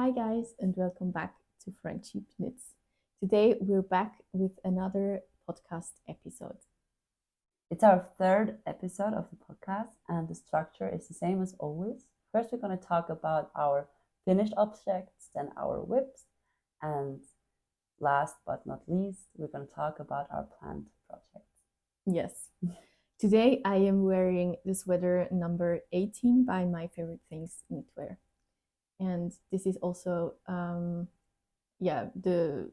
Hi guys, and welcome back to Friendsheepknits. Today we're back with another podcast episode. It's our third episode of the podcast, and the structure is the same as always. First, we're going to talk about our finished objects, then our whips, and last but not least, we're going to talk about our planned projects. Yes. Today I am wearing the sweater number 18 by My Favorite Things Knitwear. And this is also the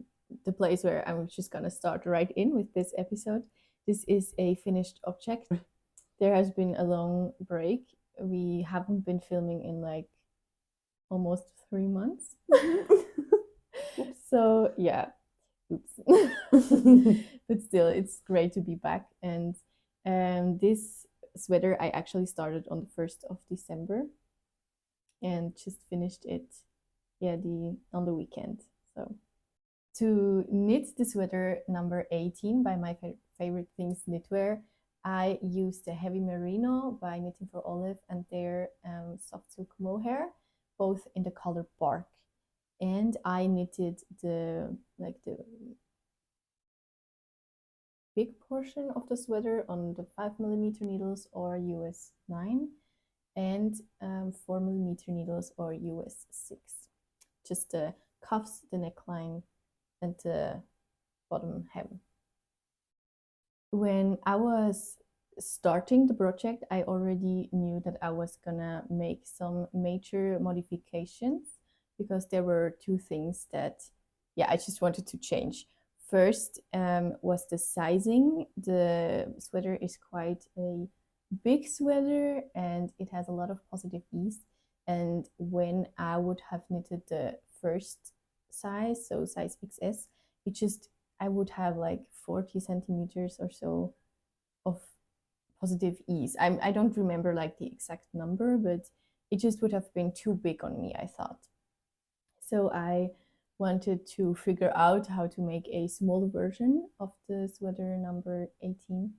place where I'm just gonna start right in with this episode. This is a finished object. There has been a long break. We haven't been filming in like almost 3 months. So yeah, oops. But still, it's great to be back. And this sweater I actually started on the 1st of December and just finished it on the weekend. So to knit the sweater number 18 by My Favorite Things Knitwear, I used the Heavy Merino by Knitting for Olive and their soft silk mohair, both in the color bark. And I knitted the big portion of the sweater on the 5mm needles or US 9 and 4mm needles or US 6. Just the cuffs, the neckline, and the bottom hem. When I was starting the project, I already knew that I was gonna make some major modifications because there were two things that I just wanted to change. First was the sizing. The sweater is quite a big sweater and it has a lot of positive ease. And when I would have knitted the first size, so size XS, I would have like 40 centimeters or so of positive ease. I don't remember like the exact number, but it just would have been too big on me, I thought. So I wanted to figure out how to make a smaller version of the sweater number 18.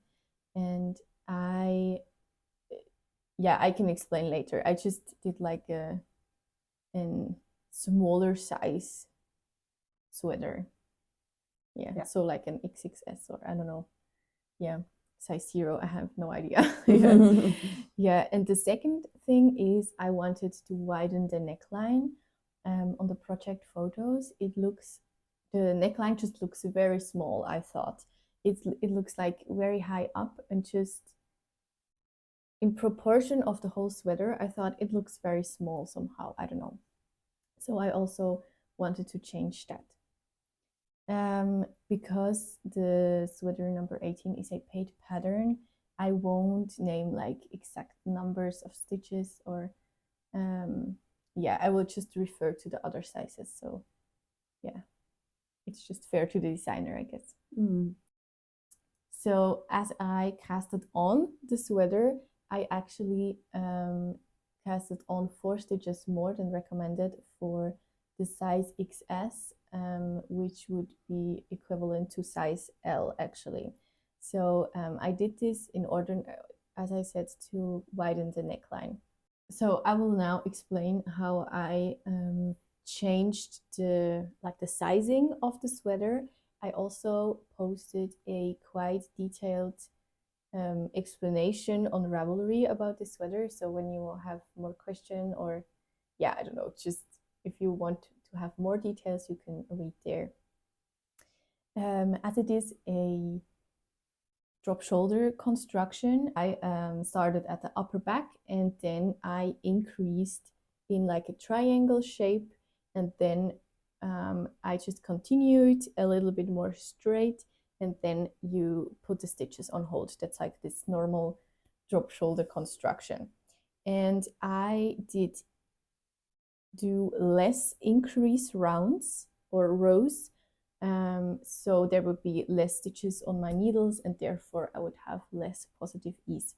And I can explain later. I just did like a smaller size sweater. Yeah, so like an XXS or I don't know. Yeah, size 0. I have no idea. Yeah, and the second thing is I wanted to widen the neckline. On the project photos, the neckline just looks very small. I thought it looks like very high up and just in proportion of the whole sweater. I thought it looks very small somehow. I don't know. So I also wanted to change that. Because the sweater number 18 is a paid pattern, I won't name like exact numbers of stitches or I will just refer to the other sizes. So yeah, it's just fair to the designer, I guess. So as I casted on the sweater, I actually casted on 4 stitches more than recommended for the size XS, which would be equivalent to size L actually. So I did this in order, as I said, to widen the neckline. So I will now explain how I changed the sizing of the sweater. I also posted a quite detailed explanation on Ravelry about the sweater. So when you have more question or I don't know, just if you want to have more details, you can read there. As it is a drop shoulder construction, I started at the upper back and then I increased in like a triangle shape, and then I just continued a little bit more straight, and then you put the stitches on hold. That's like this normal drop shoulder construction. And I did do less increase rounds or rows, so there would be less stitches on my needles and therefore I would have less positive ease.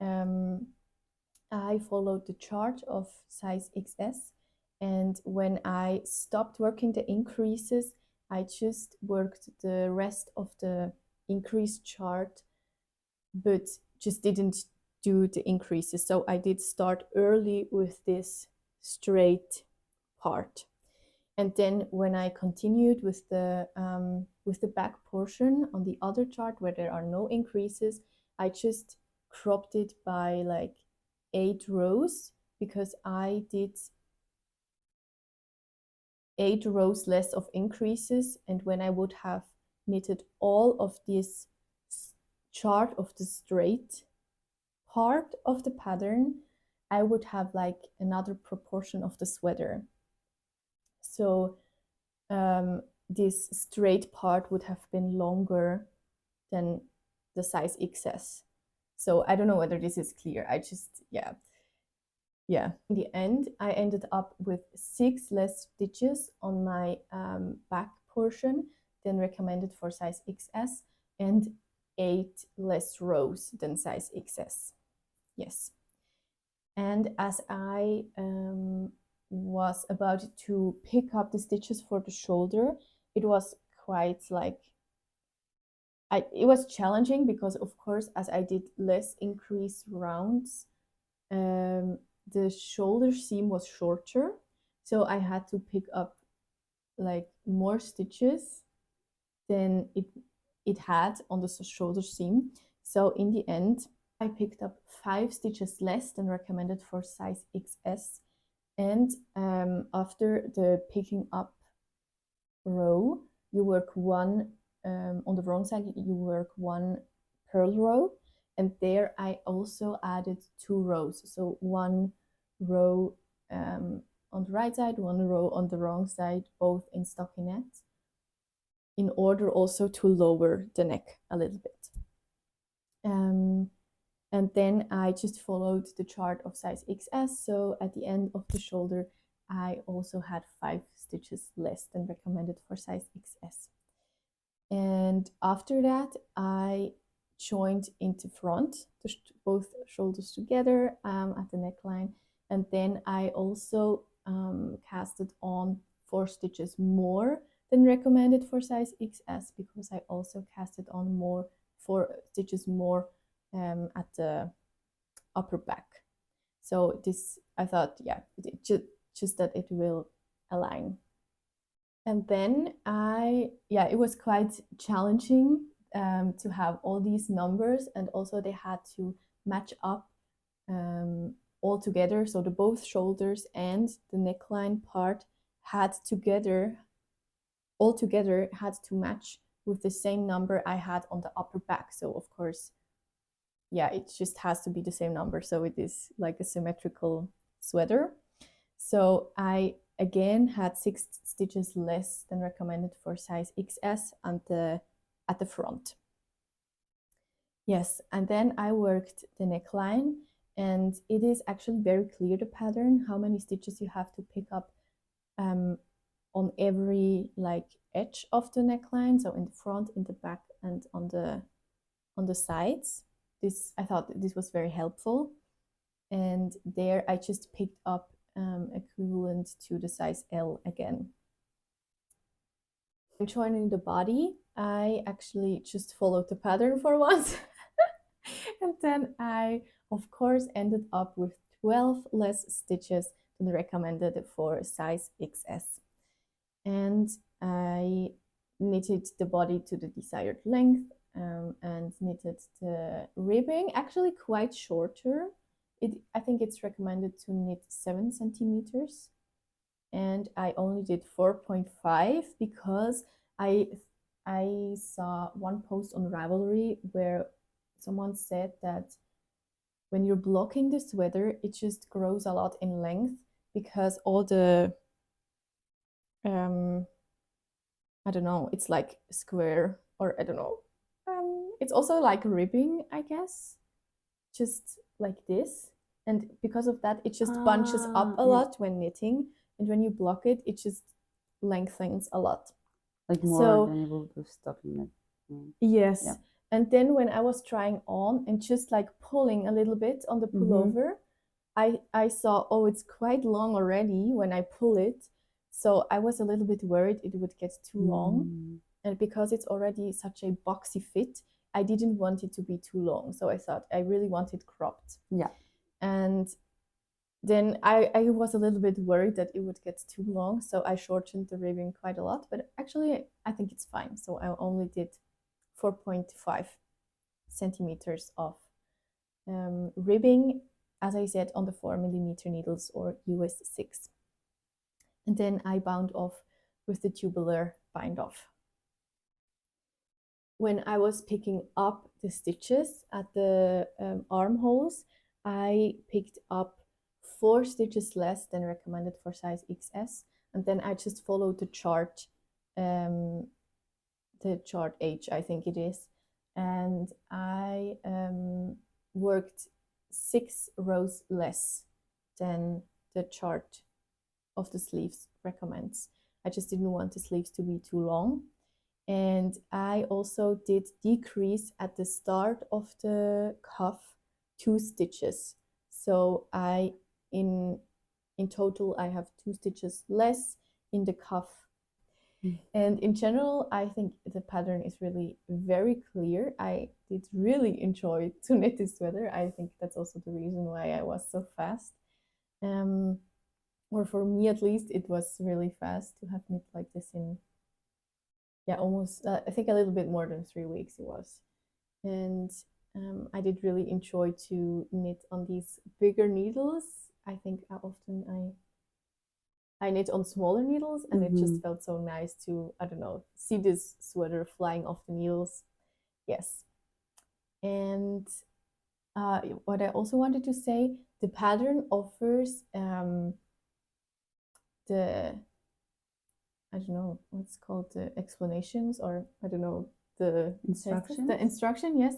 I followed the chart of size XS, and when I stopped working the increases, I just worked the rest of the increase chart but just didn't do the increases. So I did start early with this straight part. And then when I continued with the back portion on the other chart where there are no increases, I just cropped it by like 8 rows, because I did 8 rows less of increases. And when I would have knitted all of this chart of the straight part of the pattern, I would have like another proportion of the sweater. So this straight part would have been longer than the size XS. So I don't know whether this is clear. I just, yeah. In the end, I ended up with 6 less stitches on my back portion than recommended for size XS, and 8 less rows than size XS. Yes. And as I was about to pick up the stitches for the shoulder, it was quite like, it was challenging, because of course, as I did less increase rounds, the shoulder seam was shorter, so I had to pick up like more stitches than it had on the shoulder seam. So in the end, I picked up 5 stitches less than recommended for size XS. And after the picking up row, you work one, on the wrong side, you work 1 purl row. And there I also added 2 rows. So 1 row on the right side, 1 row on the wrong side, both in stockinette, in order also to lower the neck a little bit. And then I just followed the chart of size XS. So at the end of the shoulder, I also had 5 stitches less than recommended for size XS. And after that, I joined into front, both shoulders together at the neckline. And then I also casted on 4 stitches more than recommended for size XS, because I also casted on 4 stitches more at the upper back. So this, I thought, yeah, just that it will align. And then it was quite challenging to have all these numbers, and also they had to match up all together. So the both shoulders and the neckline part all together had to match with the same number I had on the upper back. So of course, yeah, it just has to be the same number. So it is like a symmetrical sweater. So I again had 6 stitches less than recommended for size XS at the front. Yes, and then I worked the neckline, and it is actually very clear, the pattern, how many stitches you have to pick up on every like edge of the neckline. So in the front, in the back, and on the sides. I thought this was very helpful. And there I just picked up equivalent to the size L again. When joining the body, I actually just followed the pattern for once. And then I, of course, ended up with 12 less stitches than recommended for size XS. And I knitted the body to the desired length and knitted the ribbing actually quite shorter. I think it's recommended to knit 7 centimeters, and I only did 4.5 because I saw one post on Ravelry where someone said that when you're blocking the sweater, it just grows a lot in length, because all the I don't know, it's like square, or I don't know. It's also like ribbing, I guess, just like this. And because of that, it just bunches up a lot when knitting. And when you block it, it just lengthens a lot. Like more than you would with stockinette. Yes. Yeah. And then when I was trying on and just like pulling a little bit on the pullover, I saw, oh, it's quite long already when I pull it. So I was a little bit worried it would get too long. And because it's already such a boxy fit, I didn't want it to be too long. So I thought I really want it cropped. Yeah. And then I was a little bit worried that it would get too long, so I shortened the ribbing quite a lot, but actually I think it's fine. So I only did 4.5 centimeters of ribbing, as I said, on the 4mm needles or US 6. And then I bound off with the tubular bind off. When I was picking up the stitches at the armholes, I picked up 4 stitches less than recommended for size XS, and then I just followed the chart H, I think it is, and I worked 6 rows less than the chart of the sleeves recommends. I just didn't want the sleeves to be too long. And I also did decrease at the start of the cuff 2 stitches. So in total I have 2 stitches less in the cuff. And in general, I think the pattern is really very clear. I did really enjoy to knit this sweater. I think that's also the reason why I was so fast. Or for me at least, it was really fast to have knit like this in, yeah, almost, I think a little bit more than 3 weeks it was. And I did really enjoy to knit on these bigger needles. I think often I knit on smaller needles, and it just felt so nice to, I don't know, see this sweater flying off the needles. Yes. And what I also wanted to say, the pattern offers the, I don't know what's called, the explanations, or I don't know, the Instructions? The instruction, yes,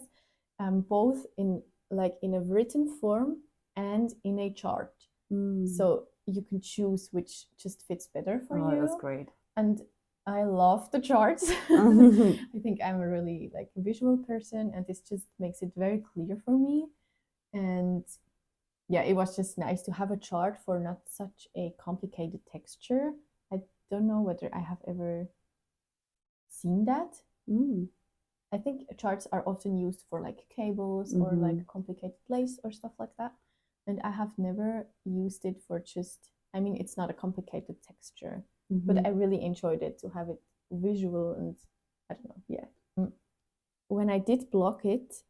both in a written form and in a chart. So you can choose which just fits better for you. That's great. And I love the charts. I think I'm a really visual person, and this just makes it very clear for me. And yeah, it was just nice to have a chart for not such a complicated texture. I don't know whether I have ever seen that. I think charts are often used for cables or complicated lace or stuff like that. And I have never used it for just, I mean, it's not a complicated texture, but I really enjoyed it to have it visual, and I don't know, yeah. When I did block it,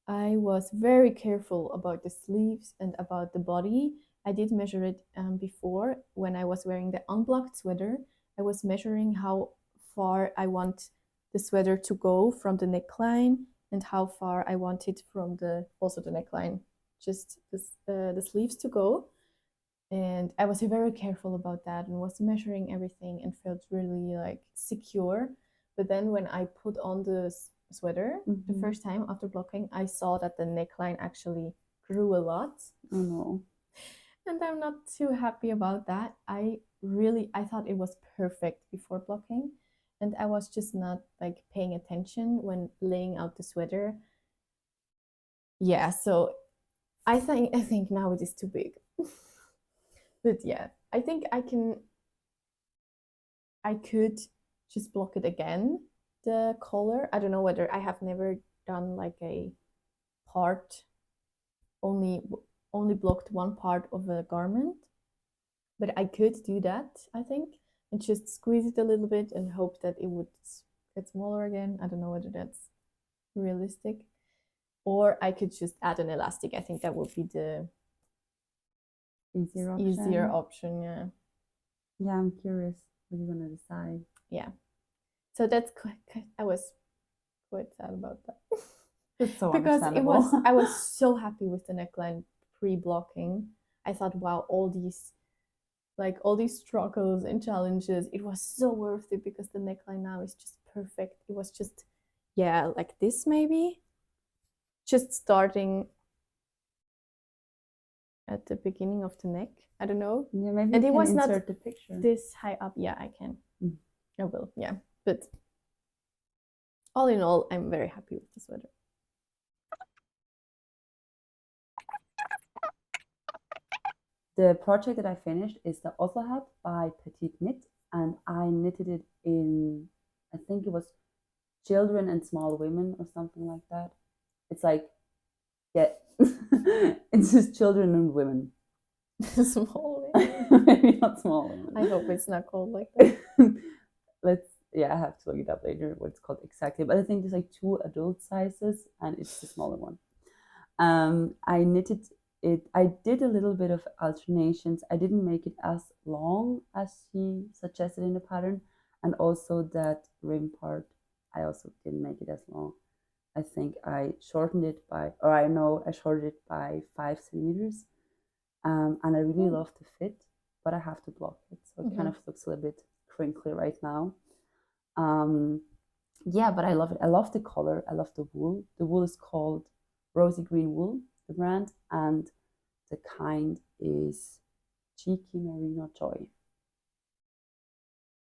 I was very careful about the sleeves and about the body. I did measure it before when I was wearing the unblocked sweater. I was measuring how far I want the sweater to go from the neckline and how far I want it from the neckline, just the sleeves to go. And I was very careful about that and was measuring everything and felt really secure. But then when I put on the sweater the first time after blocking, I saw that the neckline actually grew a lot. Oh no. And I'm not too happy about that. I thought it was perfect before blocking, and I was just not paying attention when laying out the sweater. Yeah, so I think now it is too big. But yeah, I think I could just block it again, the collar. I don't know whether, I have never done a part, only blocked one part of a garment, but I could do that, I think, and just squeeze it a little bit and hope that it would get smaller again. I don't know whether that's realistic. Or I could just add an elastic. I think that would be the easier option. Yeah. Yeah, I'm curious what you're gonna decide. Yeah. So that's I was quite sad about that. It's so because understandable. I was so happy with the neckline pre-blocking. I thought, wow, all these struggles and challenges, it was so worth it because the neckline now is just perfect. It was just, yeah, like this maybe. Just starting at the beginning of the neck. I don't know. Yeah, maybe and you it can was not insert the picture. This high up. Yeah, I can. I will. Yeah, but all in all, I'm very happy with the sweater. The project that I finished is the Oslo hat by Petite Knit, and I knitted it in, I think it was children and small women or something like that. It's yeah, it's just children and women. Small one. Maybe not small one. I hope it's not called like that. I have to look it up later what it's called exactly. But I think there's like 2 adult sizes, and it's the smaller one. I knitted it. I did a little bit of alternations. I didn't make it as long as she suggested in the pattern, and also that rim part, I also didn't make it as long. I think I shortened it by, or I know I shortened it by 5 centimeters. And I really love the fit, but I have to block it, so it kind of looks a little bit crinkly right now. Yeah, but I love it. I love the color. I love the wool. The wool is called Rosy Green Wool, the brand, and the kind is Cheeky Merino Joy.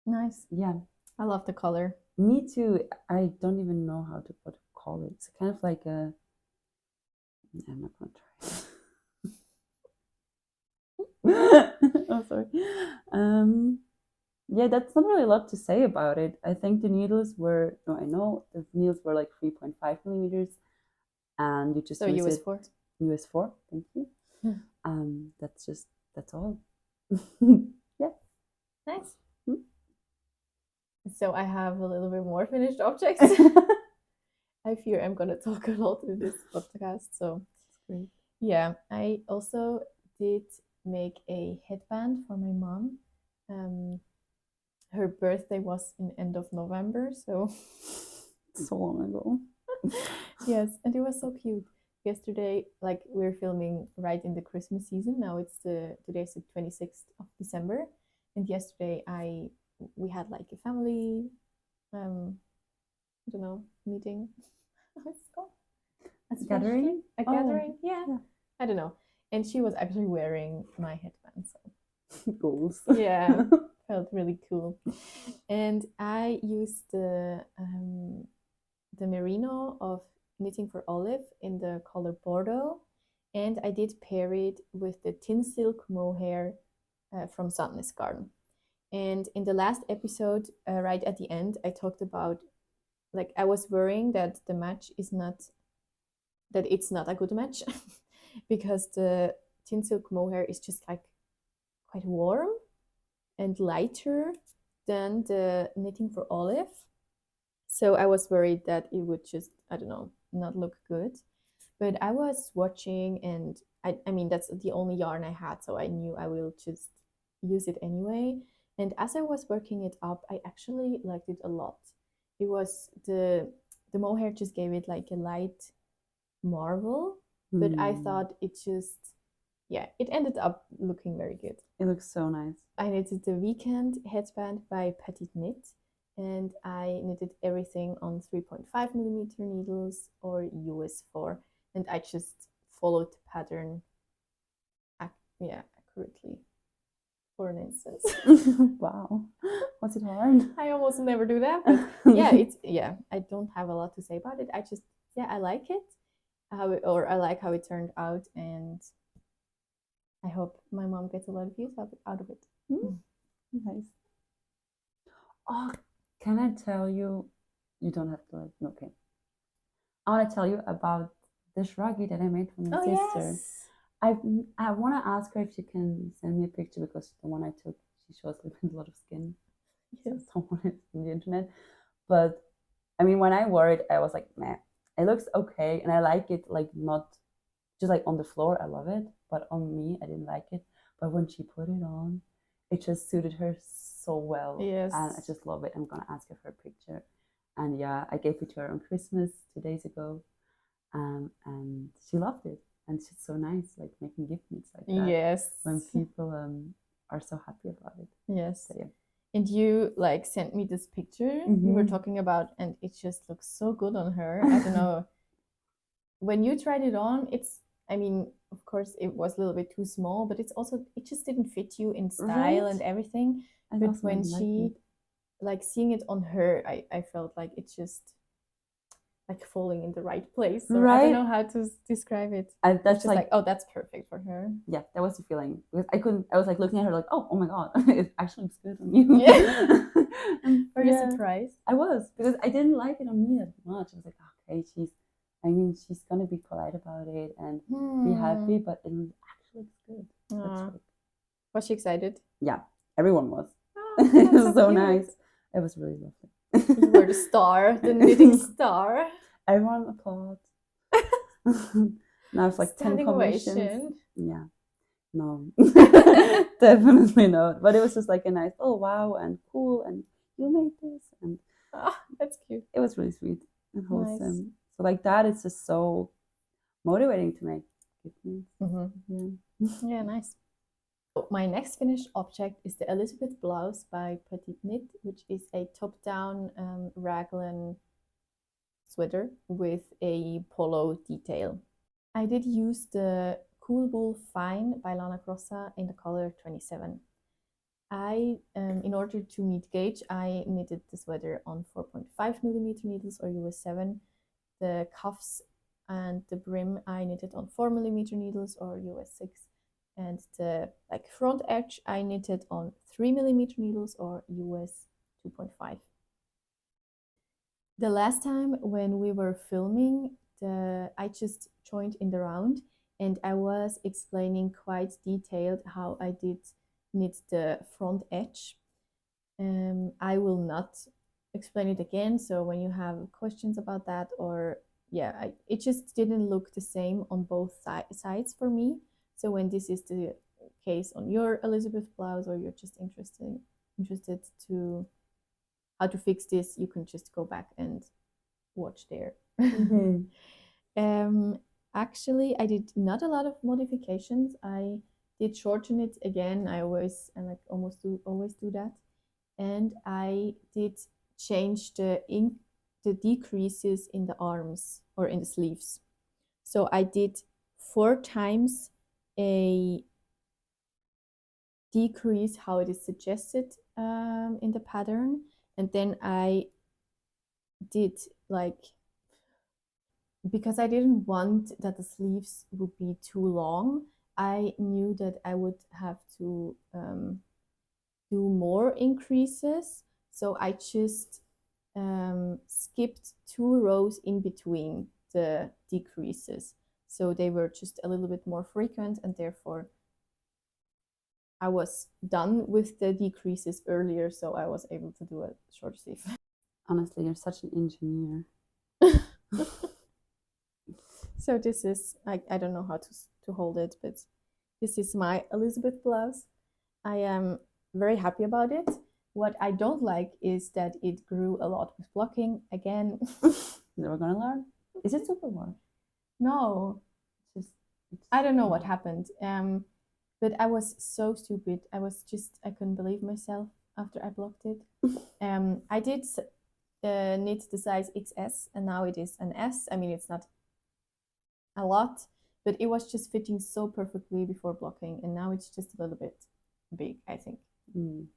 Nice. Yeah, I love the color. me too. I don't even know how to call it. It's kind of like a. I'm not gonna try. Oh, sorry. Yeah, that's not really a lot to say about it. I think the needles were, no, I know the needles were like 3.5 millimeters, and you just So use US it. 4. US 4, thank you. That's all. Yeah. Nice. Hmm. So I have a little bit more finished objects. I fear I'm gonna talk a lot in this podcast. So Great. yeah, I also did make a headband for my mom. Her birthday was in end of November, so So long ago. yes, and it was so cute. Yesterday, like we're filming right in the Christmas season. Now it's today's the 26th of December, and yesterday we had like a family, I don't know, meeting. What's it called? Gathering? A gathering, yeah. yeah. I don't know. And she was actually wearing my headband, so Goals. yeah, felt really cool. And I used the merino of Knitting for Olive in the color Bordeaux, and I did pair it with the tin silk mohair from Sadness Garden. And in the last episode, right at the end, I talked about like I was worrying that the match is not that it's not a good match because the tin silk mohair is just like quite warm and lighter than the Knitting for Olive. So I was worried that it would just, I don't know, not look good. But I was watching, and I mean, that's the only yarn I had, so I knew I will just use it anyway. And as I was working it up, I actually liked it a lot. It was the mohair just gave it like a light marble, but I thought it just, yeah, it ended up looking very good. It looks so nice. I knitted the Weekend headband by Petite Knit, and I knitted everything on 3.5 millimeter needles or US 4, and I just followed the pattern accurately for an instance. Wow, was it hard? I almost never do that, but yeah, I don't have a lot to say about it. I just, yeah, I like it, I like how it turned out, and I hope my mom gets a lot of use out of it. Nice. Oh, can I tell you? You don't have to. Okay. I want to tell you about the shruggy that I made for my sister. Yes. I want to ask her if she can send me a picture, because the one I took, she shows a lot of skin. Yes. So I don't want it on the internet. But I mean, when I wore it, I was like, meh. It looks okay, and I like it, like not just like on the floor. I love it, but on me, I didn't like it. But when she put it on, it just suited her so well. Yes. And I just love it. I'm gonna ask her for a picture. And yeah, I gave it to her on Christmas 2 days ago. And she loved it. And she's so nice, like making gift knits like that. Yes. When people are so happy about it. Yes. So, yeah. And you like sent me this picture you were talking about, and it just looks so good on her. I don't know. When you tried it on, I mean, of course, it was a little bit too small, but it just didn't fit you in style and everything. But when she, like seeing it on her, I felt like it's just like falling in the right place. So I don't know how to describe it. That's just like, oh, that's perfect for her. Yeah, that was the feeling. Because I was like looking at her like, oh my god, it actually looks good on you. Yeah. Were you surprised? I was, because I didn't like it on me that much. I was like, okay, she's gonna be polite about it and be happy, but it looks good. Aw. Was she excited? Yeah, everyone was. Oh, It was that's so cute. nice. It was really lovely. You were the star, the knitting star. Everyone applauded. Now it's like 10 Standing commissions. ovation. Yeah. No. Definitely not. But it was just like a nice, oh wow, and cool, and you made this, and That's cute. it was really sweet and wholesome. Nice. So like that is just so motivating to make gift Mm-hmm. Yeah, nice. My next finished object is the Elisabeth blouse by Petite Knit, which is a top-down raglan sweater with a polo detail. I did use the Cool Wool Fine by Lana Grossa in the color 27. In order to meet gauge, I knitted the sweater on 4.5 millimeter needles or US 7. The cuffs and the brim I knitted on 4 millimeter needles or US 6. And the front edge I knitted on 3 millimeter needles or US 2.5. The last time when we were filming, I just joined in the round and I was explaining quite detailed how I did knit the front edge. I will not explain it again. So when you have questions about that, or it just didn't look the same on both sides for me. So when this is the case on your Elisabeth blouse, or you're just interested to how to fix this, you can just go back and watch there. Actually, I did not a lot of modifications. I did shorten it again. I always always do that, and I did change the decreases in the arms or in the sleeves. So I did 4 times a decrease how it is suggested in the pattern, and then I did because I didn't want that the sleeves would be too long. I knew that I would have to do more increases, so I just skipped 2 rows in between the decreases, so they were just a little bit more frequent, and therefore I was done with the decreases earlier, so I was able to do a short sleeve. Honestly, you're such an engineer. So this is, I don't know how to hold it, but this is my Elisabeth blouse. I am very happy about it. What I don't like is that it grew a lot with blocking again. Never gonna learn. Is it super warm? No, I don't know what happened. But I was so stupid. I couldn't believe myself after I blocked it. I did knit the size XS, and now it is an S. I mean, it's not a lot, but it was just fitting so perfectly before blocking, and now it's just a little bit big, I think.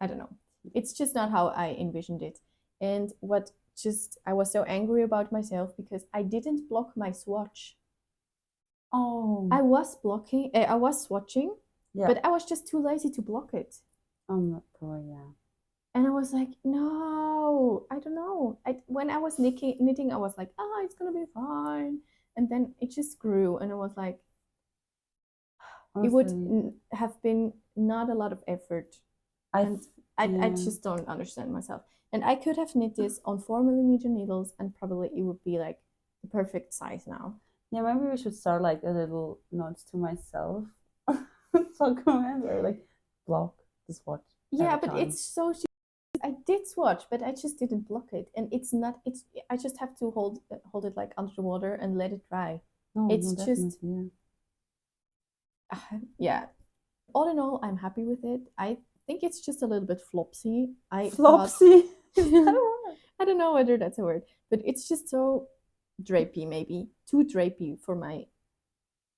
I don't know. It's just not how I envisioned it. And I was so angry about myself because I didn't block my swatch. Oh. I was swatching, but I was just too lazy to block it. Oh my god, yeah. And I was like, no, I don't know. When I was knitting, I was like, it's gonna be fine. And then it just grew, and I was like, honestly, it would have been not a lot of effort. I just don't understand myself. And I could have knit this on 4 millimeter needles, and probably it would be like the perfect size now. Yeah, maybe we should start like a little notes to myself. So remember, like block the swatch. Yeah, but it's so. I did swatch, but I just didn't block it, and it's not. I just have to hold it like under the water and let it dry. It's just. Yeah. All in all, I'm happy with it. I think it's just a little bit flopsy. Flopsy? I don't know whether that's a word, but it's just so drapey, maybe too drapey for my.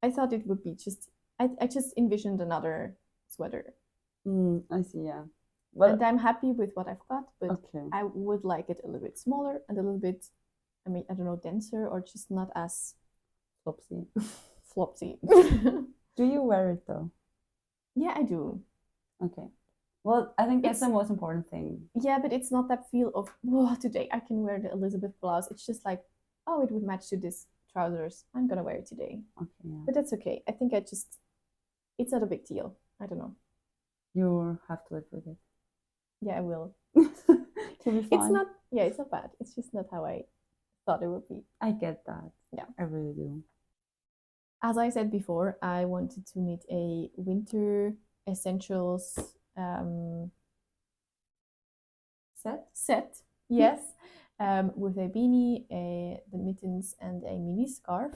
I thought it would be just. I just envisioned another sweater. I see. Yeah. Well, and I'm happy with what I've got, but I would like it a little bit smaller and a little bit, I don't know, denser, or just not as flopsy. Flopsy. Do you wear it though? Yeah, I do. Okay. Well, I think that's the most important thing. Yeah, but it's not that feel of, today I can wear the Elisabeth blouse. It's just like, it would match to this trousers. I'm gonna wear it today. Okay. Yeah. But that's okay. I think I just it's not a big deal. I don't know. You have to live with it. Yeah, I will. You'll be fine. It's not. Yeah, it's not bad. It's just not how I thought it would be. I get that. Yeah, I really do. as I said before, I wanted to knit a winter essentials set. Yes, with a beanie, the mittens, and a mini scarf.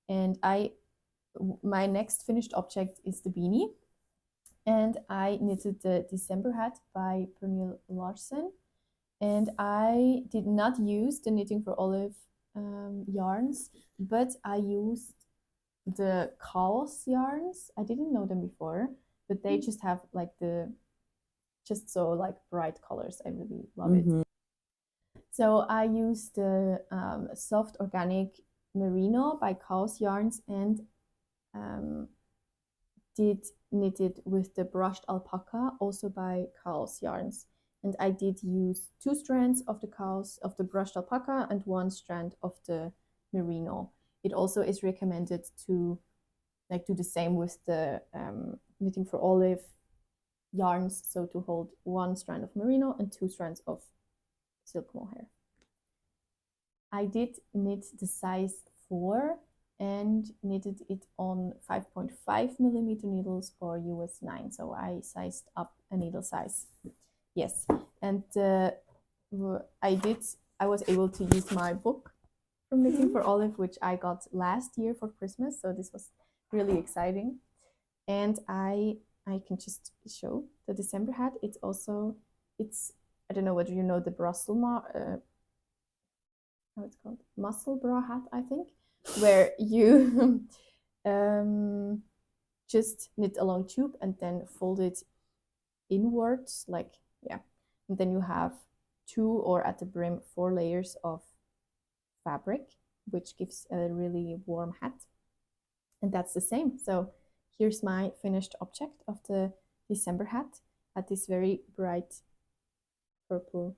And my next finished object is the beanie. And I knitted the December hat by Pernille Larsen. And I did not use the Knitting for Olive yarns, but I used the Chaos yarns. I didn't know them before, but they just have like just so like bright colors. I really love it. So I used the Soft Organic Merino by Chaos Yarns and did knit it with the Brushed Alpaca, also by Chaos Yarns. And I did use 2 strands of the Brushed Alpaca and 1 strand of the Merino. It also is recommended to like do the same with the Knitting for Olive yarns, so to hold 1 strand of Merino and 2 strands of silk mohair. I did knit the size 4 and knitted it on 5.5 millimeter needles or US 9. So I sized up a needle size. Yes, and I was able to use my book from Knitting for Olive, which I got last year for Christmas. So this was really exciting. And I can just show the December hat. It's I don't know whether you know the how it's called, muscle bra hat, I think, where you just knit a long tube and then fold it inwards, like, yeah. And then you have 2 or at the brim 4 layers of fabric, which gives a really warm hat. And that's the same. So here's my finished object of the December hat at this very bright purple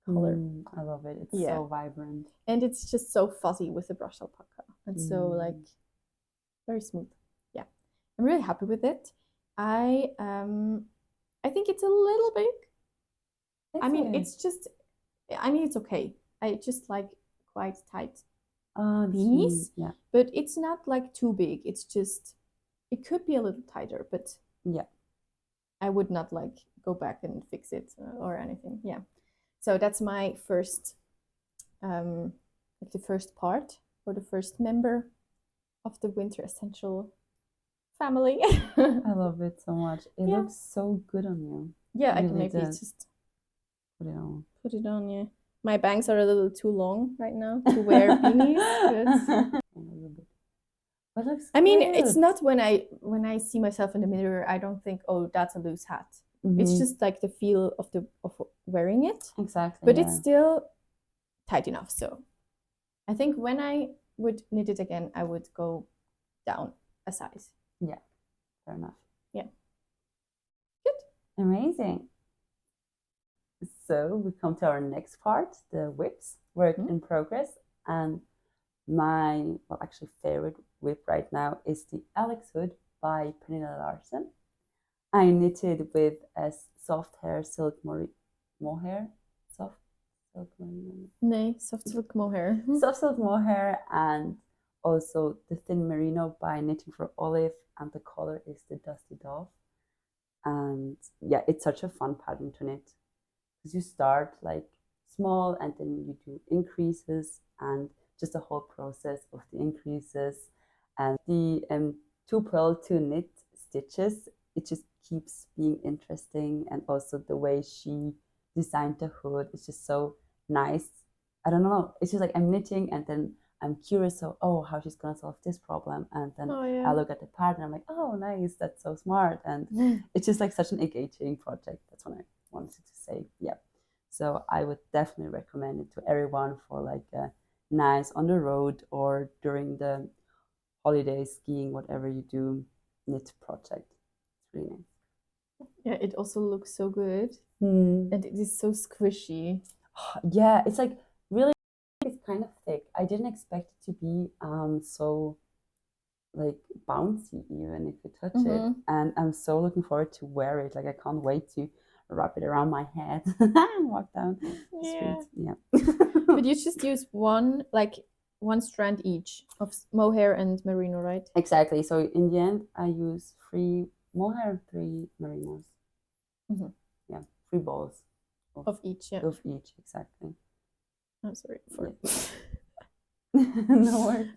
color. I love it. It's so vibrant. And it's just so fuzzy with the Brushed Alpaca. And so like very smooth. Yeah. I'm really happy with it. I think it's a little big. It's okay. I just like quite tight beanies. Yeah. But it's not like too big. It's just, it could be a little tighter, but yeah, I would not like go back and fix it or anything. Yeah. So that's my first, like the first part or the first member of the winter essential family. I love it so much. It looks so good on you. Yeah, I can maybe just put it on. Yeah, my bangs are a little too long right now to wear beanies. But I mean, it's not when I see myself in the mirror, I don't think, oh, that's a loose hat. It's just like the feel of wearing it. Exactly. But it's still tight enough. So I think when I would knit it again, I would go down a size. Yeah, fair enough. Yeah. Good. Amazing. So we come to our next part, the whips, work in progress. And my, favorite whip right now is the Alex Hood by Pernille Larsen. I knitted with a soft silk mohair. Soft silk mohair? No, soft silk mohair. Soft silk mohair, and also the thin merino by Knitting for Olive, and the color is the Dusty Dove. And yeah, it's such a fun pattern to knit because you start like small and then you do increases and just the whole process of the increases and the 2 purl 2 knit stitches. It just keeps being interesting, and also the way she designed the hood is just so nice. I don't know, it's just like I'm knitting and then I'm curious, so how she's gonna solve this problem, and then I look at the pattern, I'm like, oh nice, that's so smart. And it's just like such an engaging project. That's what I wanted to say. Yeah, so I would definitely recommend it to everyone for like a nice on the road or during the holidays, skiing, whatever you do, knit project. It's really nice. Yeah, it also looks so good. And it is so squishy. Yeah, it's like really, it's kind of thick. I didn't expect it to be so like bouncy even if you touch it. Mhm. And I'm so looking forward to wear it. Like I can't wait to wrap it around my head and walk down the Yeah. street. Yeah. But you just use one strand each of mohair and merino, right? Exactly. So in the end, I use 3 mohair, 3 merinos. Mhm. Yeah, 3 balls Of each, yeah. of each, exactly. I'm sorry for No worries.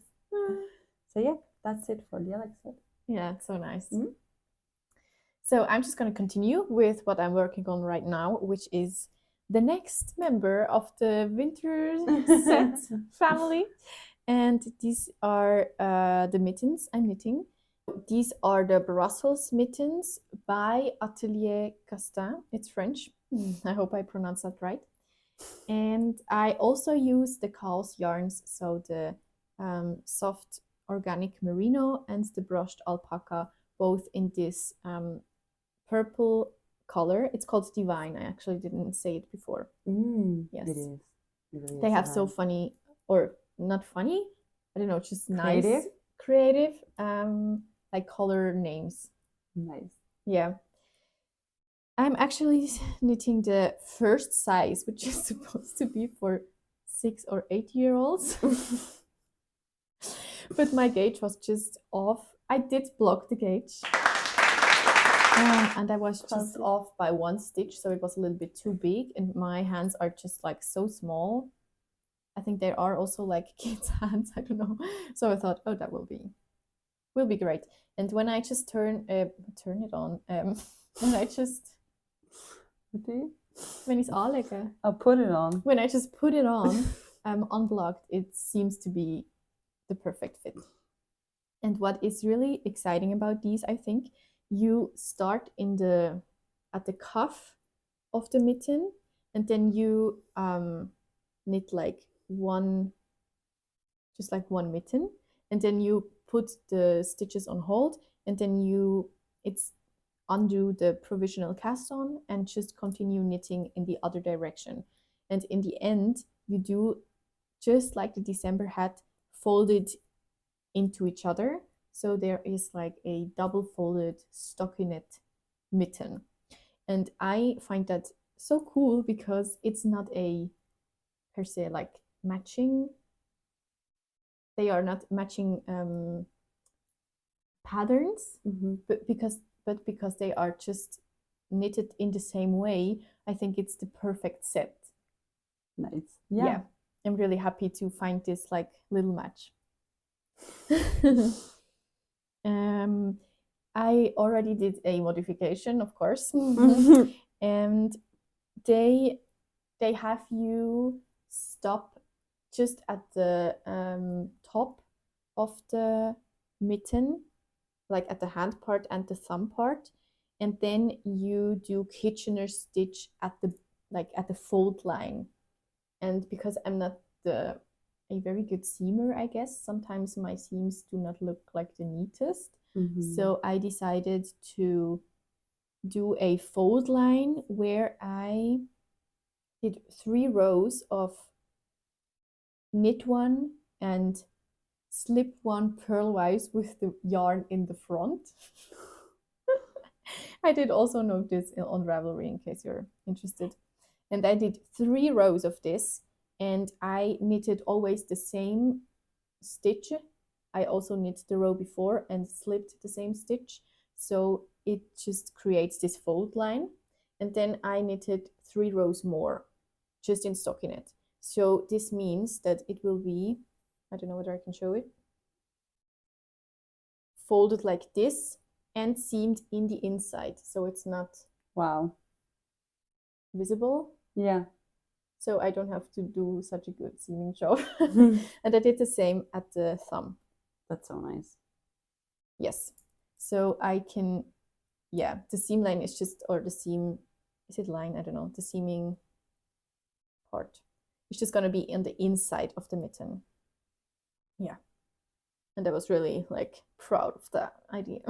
So yeah, that's it for the Elisabeth. Yeah, it's so nice. Mhm. So I'm just going to continue with what I'm working on right now, which is the next member of the winter set family. And these are the mittens I'm knitting. These are the Brussels mittens by Atelier Castin. It's French. I hope I pronounced that right. And I also use the cow's yarns, so the soft organic merino and the brushed alpaca, both in this purple color. It's called Divine. I actually didn't say it before. Yes. It is. It really They is have so divine. funny, or not funny, I don't know, just nice, Creative? creative, like color names. Nice. Yeah. I'm actually knitting the first size, which is supposed to be for 6 or 8-year-olds. But my gauge was just off. I did block the gauge. And I was just off by 1 stitch, so it was a little bit too big. And my hands are just like so small. I think there are also like kids' hands. I don't know. So I thought, oh, that will be great. And when I just turn it on, when I just when it's anlegen, I'll put it on. when I just put it on, unblocked, it seems to be the perfect fit. And what is really exciting about these, I think, you start at the cuff of the mitten, and then you knit like just like one mitten, and then you put the stitches on hold, and then it's undo the provisional cast on and just continue knitting in the other direction. And in the end, you do just like the December hat, folded into each other. So there is like a double folded stockinette mitten. And I find that so cool because it's not a per se like matching. They are not matching patterns, but because they are just knitted in the same way, I think it's the perfect set. Nice. Yeah. I'm really happy to find this like little match. I already did a modification, of course. And they have you stop just at the top of the mitten, like at the hand part and the thumb part, and then you do Kitchener stitch at the fold line. And because I'm not a very good seamer, I guess sometimes my seams do not look like the neatest. So I decided to do a fold line where I did 3 rows of knit one and slip one purlwise with the yarn in the front. I did also note this on Ravelry in case you're interested. And I did 3 rows of this, and I knitted always the same stitch. I also knit the row before and slipped the same stitch, so it just creates this fold line. And then I knitted 3 rows more just in stockinette. So this means that it will be, I don't know whether I can show it, folded like this and seamed in the inside, so it's not visible. Yeah. So I don't have to do such a good seaming job. And I did the same at the thumb. That's so nice. Yes. So I can, the seam line is just, or the seam, is it line? I don't know. The seaming part. It's just going to be on the inside of the mitten. Yeah. And I was really like proud of that idea.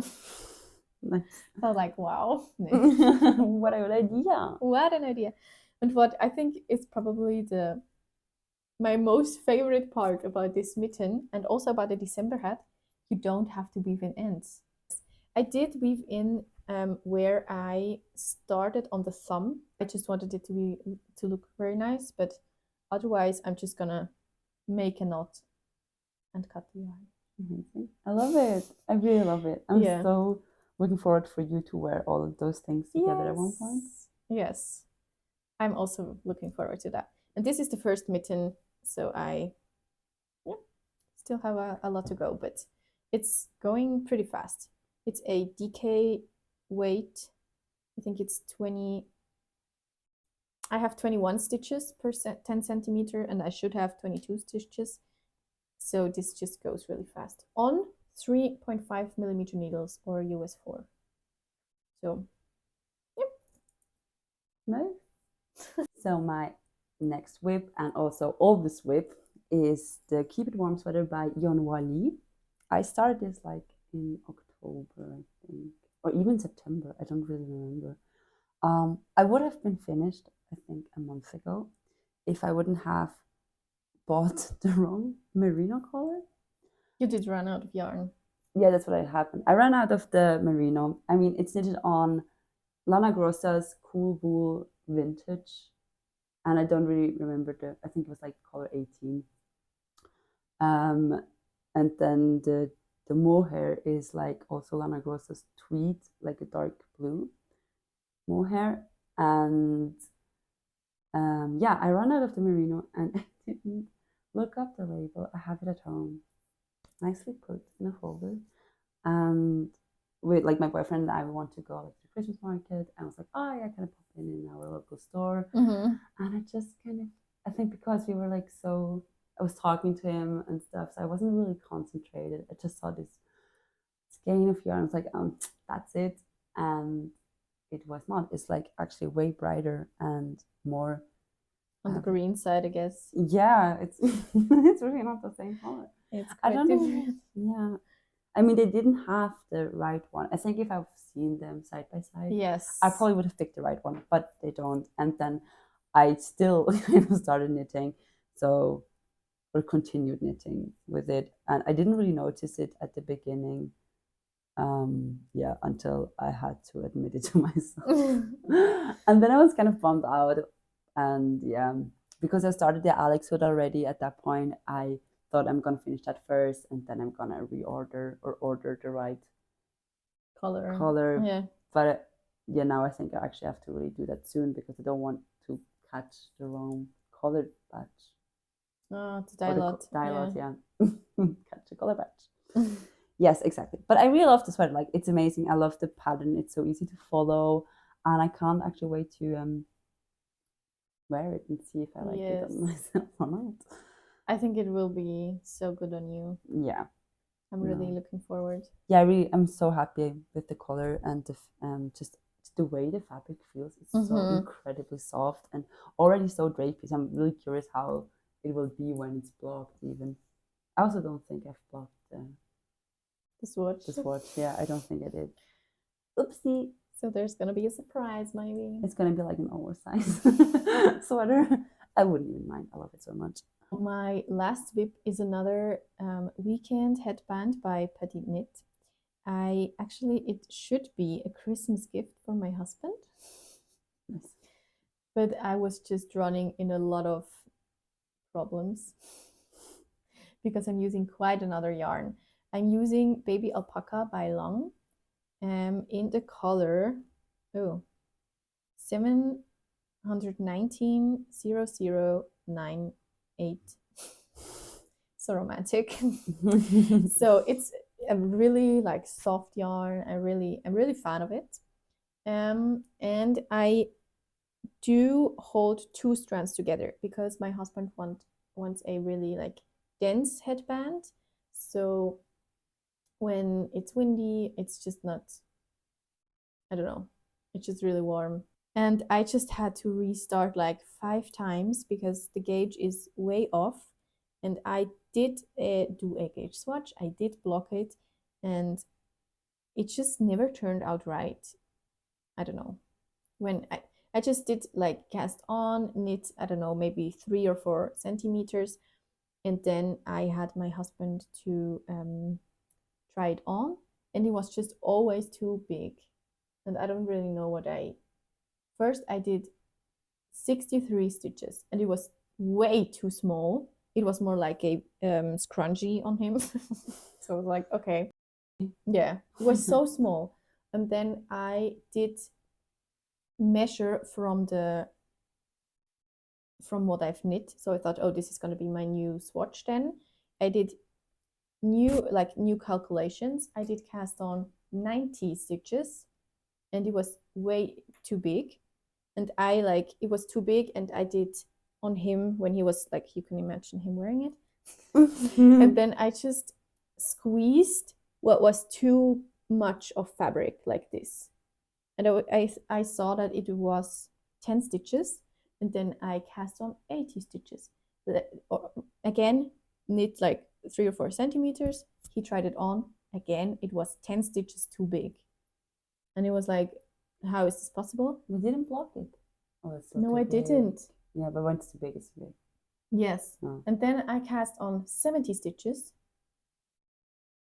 Nice. I was like, wow. What a good idea. What an idea. And what I think is probably my most favorite part about this mitten and also about the December hat you don't have to weave in ends. I did weave in where I started on the thumb. I just wanted it to look very nice, but otherwise I'm just gonna make a knot and cut the yarn. Amazing. I love it. I really love it. I'm Yeah. so looking forward for you to wear all of those things together at one point. Yes. I'm also looking forward to that. And this is the first mitten, so I still have a lot to go, but it's going pretty fast. It's a DK weight. I think it's 20. I have 21 stitches per 10 centimeter, and I should have 22 stitches. So this just goes really fast on 3.5 millimeter needles or US 4. So, yep. Nice. So my next whip, and also oldest whip, is the Keep It Warm sweater by Lee. I started this like in October, I think, or even September. I don't really remember. I would have been finished, I think, a month ago if I wouldn't have bought the wrong merino color. You did run out of yarn. Yeah, that's what had happened. I ran out of the merino. I mean, it's knitted on Lana Grossa's Cool Wool Vintage, and I don't really remember I think it was like color 18. And then the mohair is like also Lana Grossa's Tweed, like a dark blue mohair. And yeah, I ran out of the merino and I didn't look up the label. I have it at home, nicely put in a folder. And with like my boyfriend and I, we want to go like to the Christmas market, and I was like, oh yeah, kind of pop in our local store. And I just kind of, I think because we were like so, I was talking to him and stuff, so I wasn't really concentrated. I just saw this skein of yarn. I was like, that's it. And it was not. It's like actually way brighter and more on the green side, I guess. Yeah, it's it's really not the same color. It's quite different. Yeah, I mean, they didn't have the right one. I think if I've seen them side by side, yes, I probably would have picked the right one, but they don't. And then I still kind of started knitting, or continued knitting with it, and I didn't really notice it at the beginning. Yeah, until I had to admit it to myself, and then I was kind of bummed out. And yeah, because I started the Alex hood already at that point, I thought I'm gonna finish that first, and then I'm gonna reorder or order the right color. Yeah. But yeah, now I think I actually have to really do that soon because I don't want to catch the wrong color batch. Oh, the dye lot. Yeah. Catch the color batch. Yes, exactly. But I really love the sweater. Like, it's amazing. I love the pattern. It's so easy to follow, and I can't actually wait to wear it and see if I like it on myself or not. I think it will be so good on you. Yeah, I'm really looking forward. Yeah, I'm so happy with the color and the just the way the fabric feels. It's so incredibly soft and already so drapey. So I'm really curious how it will be when it's blocked. Even I also don't think I've blocked the swatch. The swatch, yeah, I don't think I did. Oopsie. So there's gonna be a surprise, maybe. It's gonna be like an oversized sweater. I wouldn't even mind. I love it so much. My last whip is another weekend headband by Petite Knit. It should be a Christmas gift for my husband. Yes. But I was just running in a lot of problems because I'm using quite another yarn. I'm using Baby Alpaca by Long in the color 719 0098. So romantic. So it's a really like soft yarn. I'm really fan of it. And I do hold 2 strands together because my husband wants a really like dense headband. So when it's windy, it's just not, I don't know, it's just really warm. And I just had to restart like 5 times because the gauge is way off. And I did do a gauge swatch, I did block it, and it just never turned out right. I don't know. When I just did like cast on, knit, I don't know, maybe 3 or 4 centimeters. And then I had my husband to try it on, and it was just always too big. And I don't really know what first I did 63 stitches, and it was way too small. It was more like a scrunchie on him. So I was like, okay. Yeah, it was so small. And then I did measure from what I've knit. So I thought, oh, this is going to be my new swatch then. I did new calculations. I did cast on 90 stitches, and it was way too big. And it was too big, and I did on him when he was like, you can imagine him wearing it. And then I just squeezed what was too much of fabric like this. And I saw that it was 10 stitches, and then I cast on 80 stitches. Again, knit like 3 or 4 centimeters. He tried it on. Again, it was 10 stitches too big. And it was like, how is this possible? You didn't block it. Oh, it's no, I didn't. Yeah, but when it's too big, it's too big. Yes. Oh. And then I cast on 70 stitches.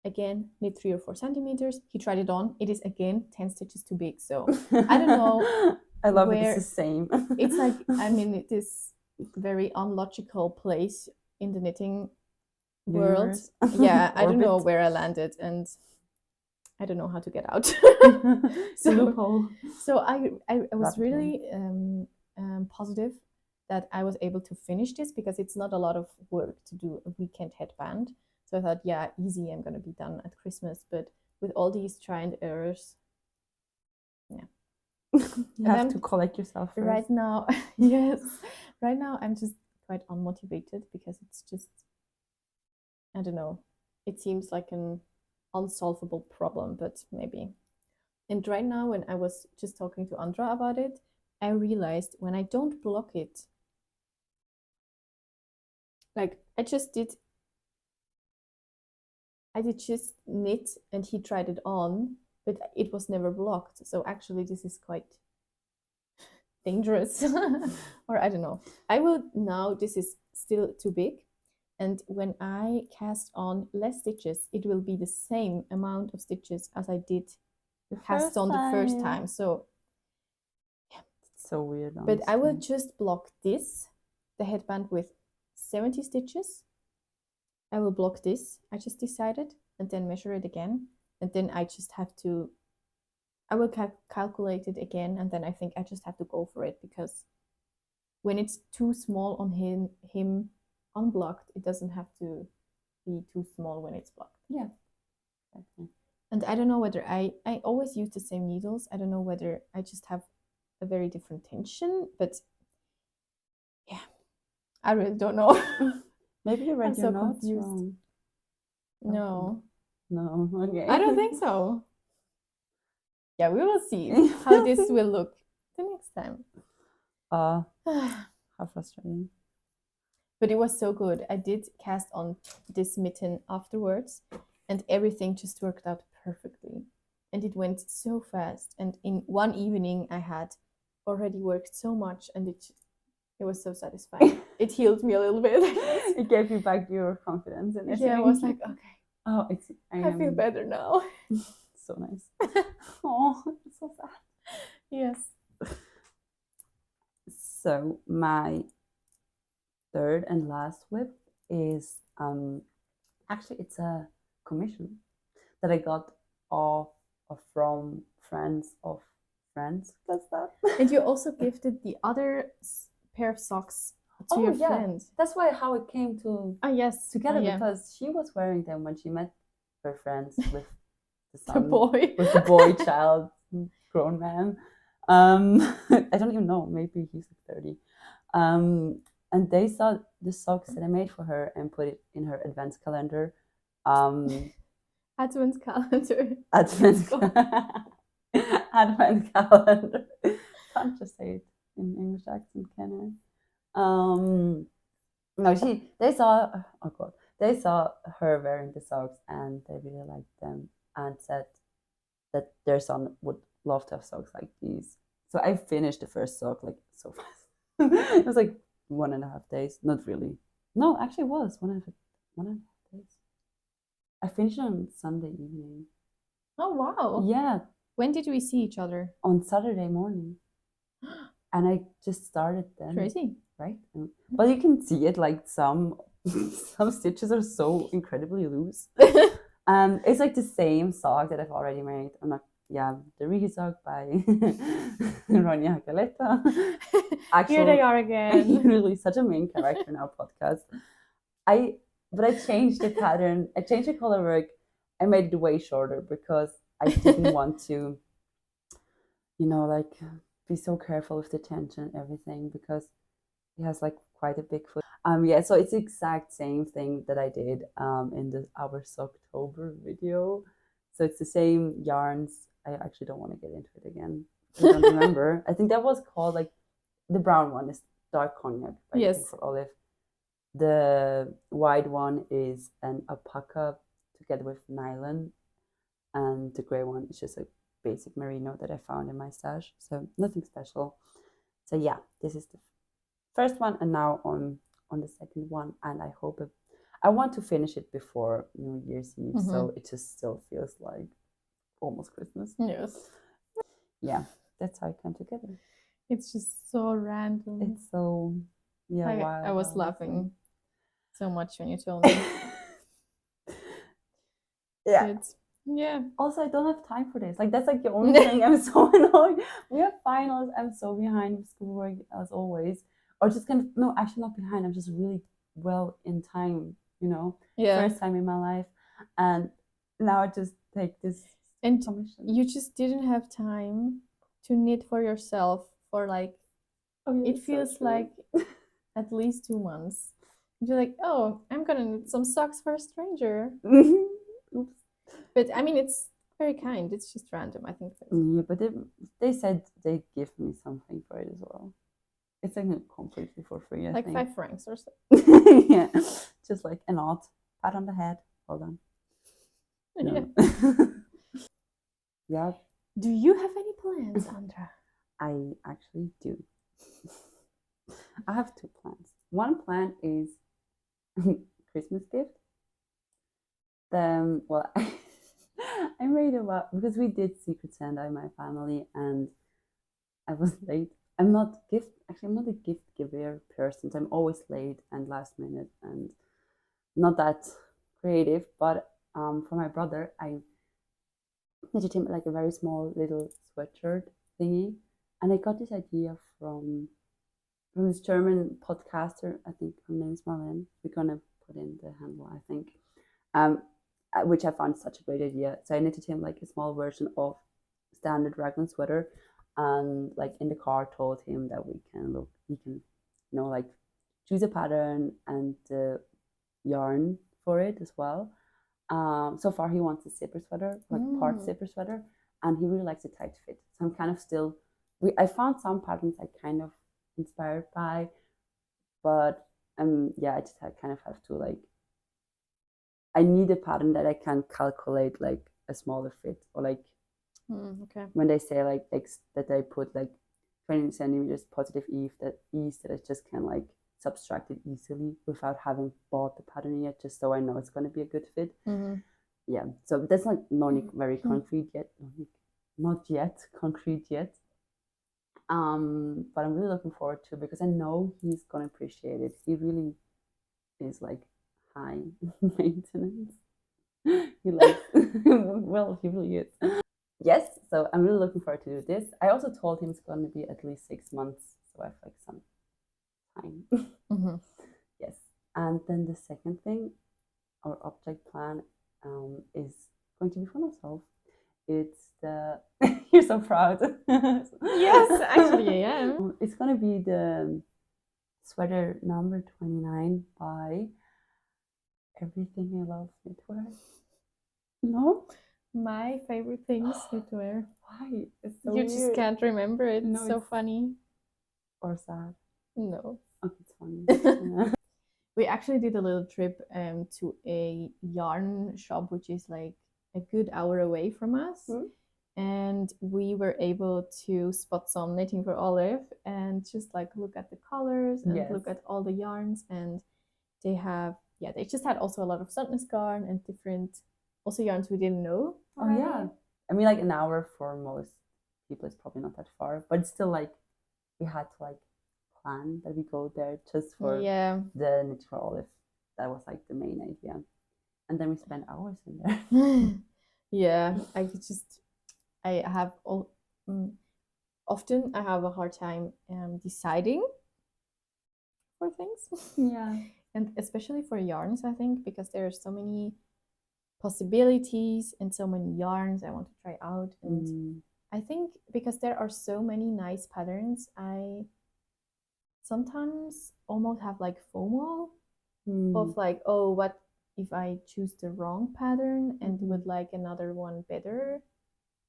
Again, knit 3 or 4 centimeters. He tried it on. It is again 10 stitches too big. So I don't know. I love it. It's the same. It's like, I mean, it is very unlogical place in the knitting world. Yeah, I don't know where I landed, and I don't know how to get out. So I was really positive that I was able to finish this, because it's not a lot of work to do a weekend headband. So I thought, yeah, easy, I'm gonna be done at Christmas. But with all these try and errors, yeah. You have to collect yourself first. Right now, yes. Right now I'm just quite unmotivated, because it's just, I don't know. It seems like an unsolvable problem, but maybe. And right now, when I was just talking to Andra about it, I realized when I don't block it, like I did just knit, and he tried it on, but it was never blocked. So actually this is quite dangerous. Or I don't know. I will now, this is still too big. And when I cast on less stitches, it will be the same amount of stitches as I did cast on the first time. So yeah, it's so weird. Honestly. But I will just block the headband with 70 stitches. I will block this, I just decided, and then measure it again. And then I just have to, I will calculate it again, and then I think I just have to go for it, because when it's too small on him unblocked, it doesn't have to be too small when it's blocked. Yeah. Okay. And I don't know whether I always use the same needles. I don't know whether I just have a very different tension, but yeah, I really don't know. Maybe you read your notes wrong. No. No, okay. I don't think so. Yeah, we will see how this will look the next time. How frustrating. But it was so good. I did cast on this mitten afterwards, and everything just worked out perfectly. And it went so fast. And in one evening, I had already worked so much, and it was so satisfying. It healed me a little bit. It gave you back your confidence. And yeah, I was like, okay. Oh, I feel better now. So nice. Oh, it's so sad. Yes. So my third and last whip is actually it's a commission that I got from friends of friends. That's that. And you also gifted the other pair of socks to your friend. That's how it came to together, because she was wearing them when she met her friends with the son, with the boy child, grown man. I don't even know, maybe he's 30. And they saw the socks that I made for her and put it in her advent calendar. Advent calendar. Advent calendar. Can't just say it in English accent, can I? No, they saw her wearing the socks, and they really liked them, and said that their son would love to have socks like these. So I finished the first sock like so fast. It was like 1.5 days. Not really. No, actually it was 1.5 days. I finished on Sunday evening. Oh wow. Yeah, When did we see each other? on Saturday morning. And I just started then. Crazy. Right? But you can see it, like some stitches are so incredibly loose. And it's like the same sock that I've already made. I'm not, the rihii sock by Ronja Hakaleta. Here they are again. Really such a main character in our podcast. But I changed the pattern. I changed the color work. I made it way shorter because I didn't want to, like be so careful with the tension and everything, because he has like quite a big foot. So it's the exact same thing that I did in our Socktober video. So it's the same yarns. I actually don't want to get into it again. I don't remember. I think that was called, like, the brown one is dark cognac. Yes. For olive. The white one is an alpaca together with nylon, and the gray one is just a basic merino that I found in my stash. So nothing special. So yeah, this is the first one, and now on the second one, and I want to finish it before New Year's Eve, so it just still feels like almost Christmas. Yes. Yeah, that's how it came together. It's just so random. It's so wild. I was laughing so much when you told me. Yeah. Also, I don't have time for this. Like, that's like the only thing. I'm so annoyed. We have finals. I'm so behind with schoolwork as always. Or just kind of, no, actually not behind. I'm just really well in time, Yeah. First time in my life. And now I just take this commission. You just didn't have time to knit for yourself for like, it feels like at least 2 months. You're like, oh, I'm gonna knit some socks for a stranger. Oops. But I mean, it's very kind. It's just random, I think. Yeah, but they said they give me something for it as well. It's like completely for free, I think. 5 francs or so. Yeah, just like a nod, pat on the head. Hold on. Yeah. Yeah. Do you have any plans, Andra? I actually do. I have 2 plans. One plan is Christmas gift. Then, well, I made about, because we did Secret Santa in my family, and I was late. I'm not a gift giver person. So I'm always late and last minute and not that creative. But for my brother, I knitted him like a very small little sweatshirt thingy, and I got this idea from this German podcaster. I think her name is Marlene. We're gonna put in the handle, I think. Which I found such a great idea. So I knitted him like a small version of standard raglan sweater, and like in the car told him that he can like choose a pattern and the yarn for it as well. So far he wants a zipper sweater, like part zipper sweater, and he really likes a tight fit. So I'm kind of still, I found some patterns I kind of inspired by, but I just kind of have to like, I need a pattern that I can calculate like a smaller fit, or like when they say like that they put like 20 centimeters positive ease that I just can like subtract it easily without having bought the pattern yet, just so I know it's going to be a good fit. Yeah, so that's like not very concrete yet, not yet concrete yet. But I'm really looking forward to it, because I know he's going to appreciate it. He really is like high maintenance. He likes well, he really is. Yes, so I'm really looking forward to do this. I also told him it's going to be at least 6 months, so I have like some time. Yes, and then the second thing, our object plan, is going to be for myself. It's the you're so proud. Yes, actually I am. It's going to be the sweater number 29 by Everything I Love Knitwear. No? My favorite things knitwear. Why? It's so You weird. just can't remember it. No, it's so funny. Or sad. No. Oh, it's funny. Yeah. We actually did a little trip to a yarn shop, which is like a good hour away from us. And we were able to spot some knitting for Olive and just like look at the colors and look at all the yarns. And they have yeah, they just had also a lot of garn and different also yarns we didn't know. Oh yeah, I mean, like an hour for most people is probably not that far, but it's still like we had to like plan that we go there just for yeah the knit for olive. That was like the main idea, and then we spent hours in there. yeah, I have all often I have a hard time deciding for things. Yeah. And especially for yarns, I think, because there are so many possibilities and so many yarns I want to try out. And I think because there are so many nice patterns, I sometimes almost have like FOMO of like, oh, what if I choose the wrong pattern and would like another one better?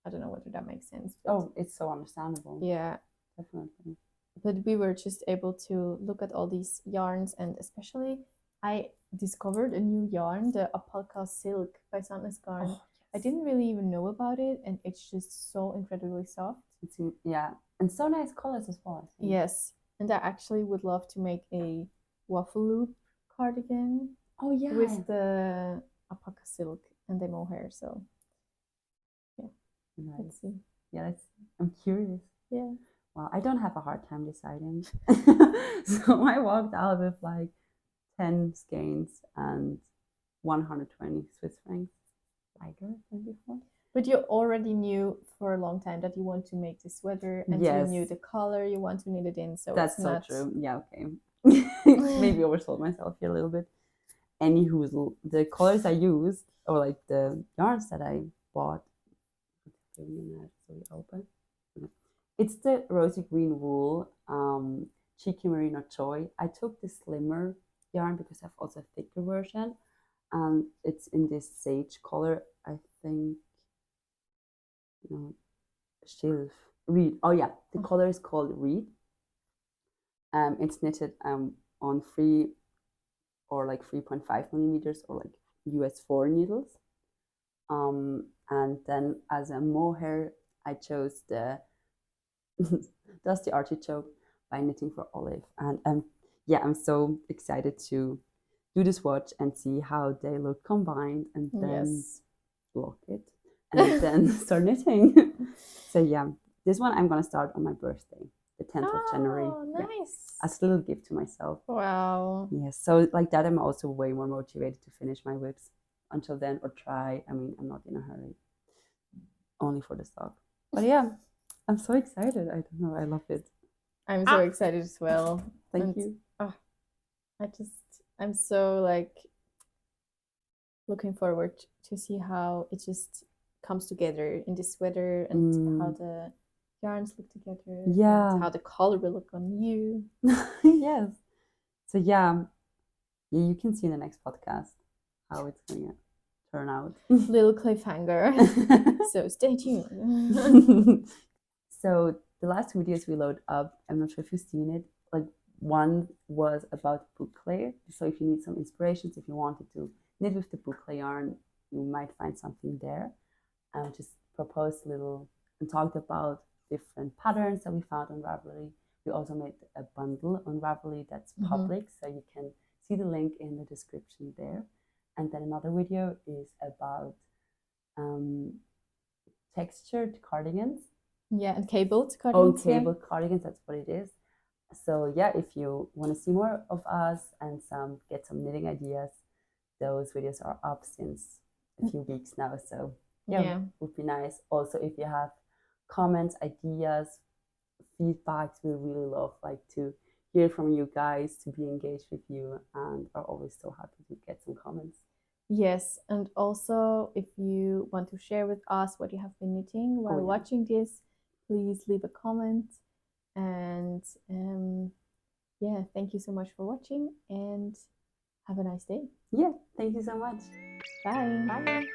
I don't know whether that makes sense. Oh, it's so understandable. Yeah, definitely. But we were just able to look at all these yarns, and especially I discovered a new yarn, the alpaca silk by Sandnes Garn. Oh, yes. I didn't really even know about it, and it's just so incredibly soft. Yeah, and so nice colors as well. Yes, and I actually would love to make a waffle loop cardigan. Oh yeah, with the alpaca silk and the mohair. So yeah, nice. Let's see. Yeah, I'm curious. Yeah. Well, I don't have a hard time deciding. So I walked out with like 10 skeins and 120 Swiss francs. Lighter than before. But you already knew for a long time that you want to make the sweater, and yes. You knew the color you want to knit it in. So that's it's so not... true. Yeah, okay. Maybe oversold myself here a little bit. Anywho, the colors I used, or like the yarns that I bought, it's the rosy green wool, cheeky merino joy. I took the slimmer yarn because I have also a thicker version, and it's in this sage color. I think, Shilf reed. Oh yeah, the color is called reed. It's knitted on 3 or like 3.5 millimeters or like US 4 needles. And then as a mohair, I chose the Dusty Artichoke by Knitting for Olive. And yeah, I'm so excited to do this swatch and see how they look combined, and then block it and then start knitting. So yeah, this one I'm gonna start on my birthday, the 10th of January. Nice. Yeah, as a little gift to myself. Wow. Yes, so like that, I'm also way more motivated to finish my whips until then, or try. I mean, I'm not in a hurry, only for the stock. But yeah, I'm so excited. I don't know, I love it. I'm so excited as well. Thank you. I'm so like looking forward to see how it just comes together in this sweater, and how the yarns look together. Yeah. And how the color will look on you. Yes. So yeah, you can see in the next podcast how it's going to turn out. Little cliffhanger. So stay tuned. So the last videos we load up, I'm not sure if you've seen it. Like, one was about boucle. So if you need some inspirations, if you wanted to knit with the boucle yarn, you might find something there. Just proposed little and talked about different patterns that we found on Ravelry. We also made a bundle on Ravelry that's public, so you can see the link in the description there. And then another video is about textured cardigans. Yeah, and cabled cardigans. Oh, cabled cardigans, that's what it is. So yeah, if you want to see more of us and get some knitting ideas, those videos are up since a few weeks now. So yeah, would be nice. Also, if you have comments, ideas, feedbacks, we really love to hear from you guys, to be engaged with you, and are always so happy to get some comments. Yes, and also if you want to share with us what you have been knitting while watching this, please leave a comment. And yeah, thank you so much for watching, and have a nice day. Yeah, thank you so much. Bye. Bye.